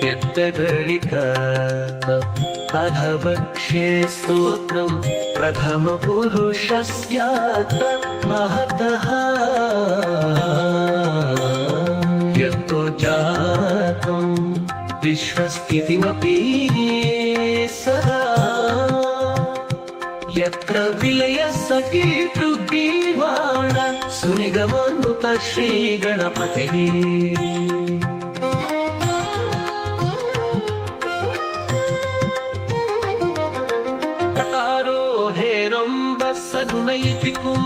यद्दलित अधवक्षे स्तोत्रं प्रथमपुरुषस्य महतः यतो जातं विश्वस्थितिमपि सदा यत्र विलयः सकीर्तुर्गीर्वाण सुनिगमोन्नुत श्रीगणपतिः सगुणैतिकुं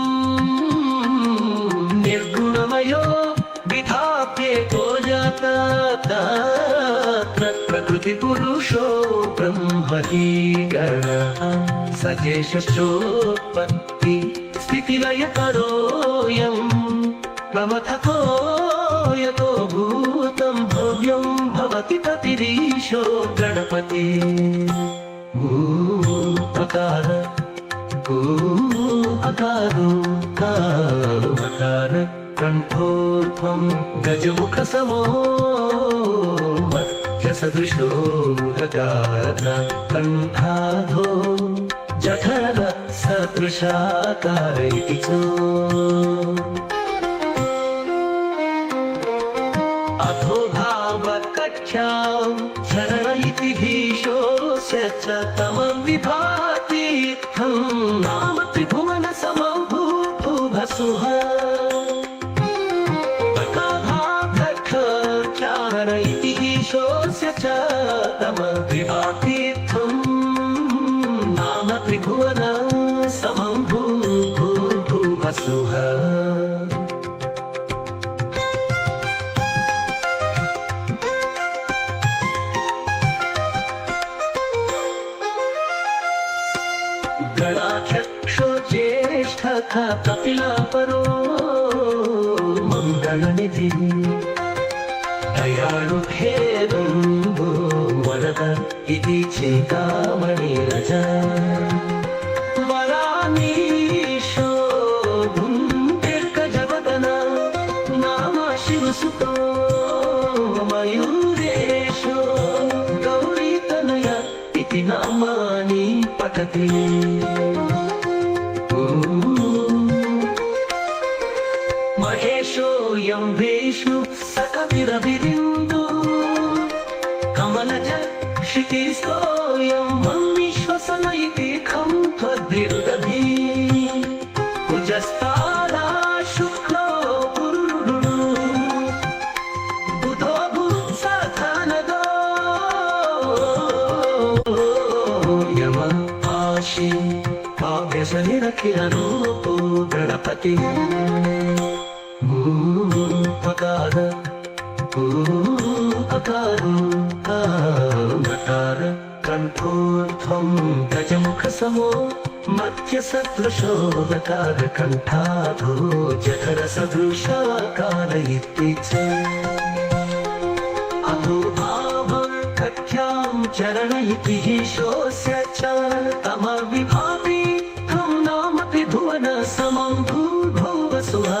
निर्गुणमयो विधाप्येको जाता प्रकृतिपुरुषो ब्रह्मणि गणः सजेशोत्पत्ति स्थितिलयकरोऽयं प्रमथको यतो भूतं भव्यं भवति प्रतिरीशो गणपति भूपकार अकारो कारुमकार कण्ठोत्वं गजमुखसमो मध्यसदृशो हकार कण्ठाधो जठर सदृशाकार इति च अथो भावकक्षां शरण इति भीषोऽस्य च तमं विभाति नाम त्रिभुवन समं भूभुवसुः भावकक्षार इति भीषोऽस्य च तमं विभाति नाम त्रिभुवन समं भूभुवसुः गणाध्यक्षो ज्येष्ठः कपिलापरो मङ्गलनिधि दयाळु हेरम्बो वरद इति चिन्तामणिरज वरानीशो दीर्घजवदन नाम शिवसुतो मयूरेशो गौरीतनय इति नामानि पठति महेशोऽयं विष्णु सकविरविरिन्दु कमलज क्षितिस्थोऽयं मन्विश्वसन इति खं त्वद्विरुदधि कुजस्तारा शुक्लो पुरुडुडु बुधो भूत्सथानदो यम आशि काव्यसनिरखिलरूपो गणपति भूपकार अकारो कामकार कण्ठोत्वं गजमुखसमो मध्यसदृशो गकार कण्ठाधो जठरसदृशाकार इति च अधो भावकक्षां चरण इति हीशोऽस्य च तमविभाति तं नाम त्रिभुवन समं भूभुवसुः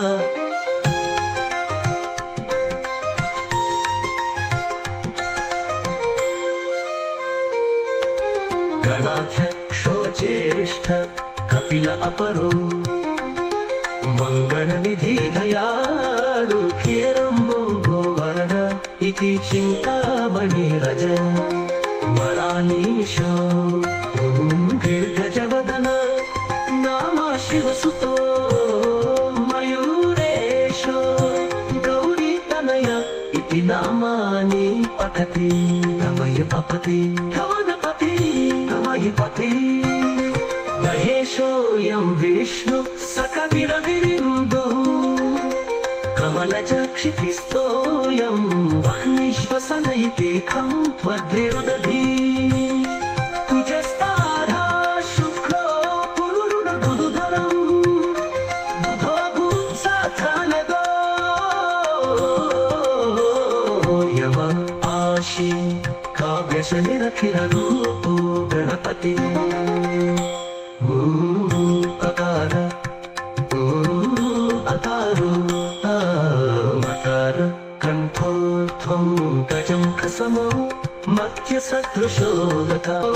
गणाध्यक्षो ज्येष्ठ कपिल अपरो मङ्गलनिधि दयाळु हेरम्बो वरद इति चिन्तामणिरज वरानीशो दीर्घजवदन नाम शिवसुतो मयूरेशो गौरीतनय इति नामानि पठति तमयपति पति महेशोऽयं विष्णु सकविरविरिन्दु कमलज क्षितिस्थोऽयं वह्निश्वसन इति खं त्वद्विरुदधि कुजस्तारा शुक्लो पुरुडुधरं बुधो भूत्सथानदो यम आशि काव्यसनिरखिलरूपो गणपति अकार अकारो मकार कण्ठोत्वं गजं समो मध्यसदृशो गतो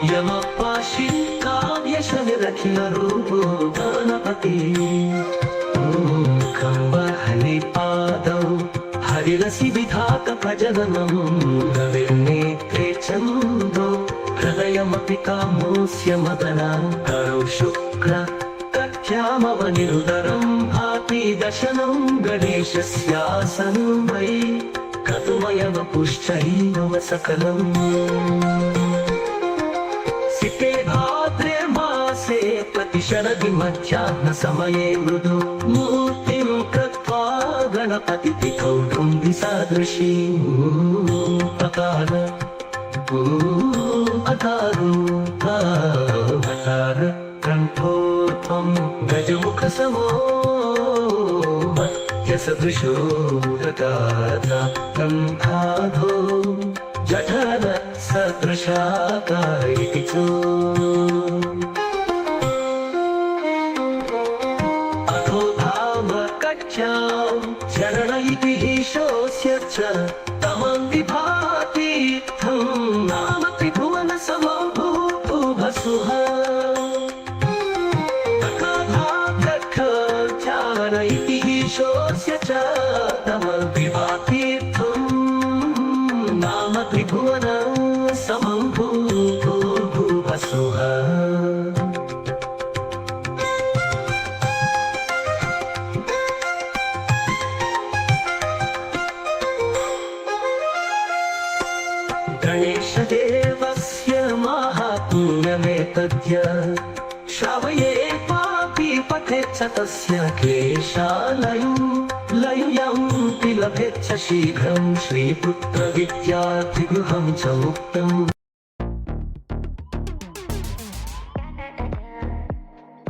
यमपाशि काव्यशनिरखिलरूपो गणपति खम्बहनिपादौ हरिरसि विधात प्रजननं रविर्नेत्रे चन्दो हृदयमपि कामोऽस्य मदनान्तरौ शुक्र कथ्यामवनिरुदरं भाति दशनं गणेशस्यासनं वै कतुमयवपुश्चैव सकलम् सिते भाद्रे मासे प्रतिशरदि मध्याह्नसमये मृदु मूर्तिं कृत्वा गणपतितिथौ धुम्बिसदृशीम् अकार अकार कण्ठोत्थं गजमुखसमो मध्यसदृशो गताथा कण्ठाधो जठर सदृशाकार इति च अथो धाम कक्ष्यां चरण इति हीशोऽस्य च तमं विभाति नाम त्रिभुवनसमो भूभुवसुः चार इति हीशोऽस्य च तमं विभाति नाम त्रिभुवन समं भूभुवसुः गणेशदेवस्य माहात्म्यमेतद्य श्रावये पापी पठेच्छ तस्य क्लेशालयुं लभेच्छ शीघ्रं श्रीपुत्रविद्यार्थिगृहं च मुक्तम्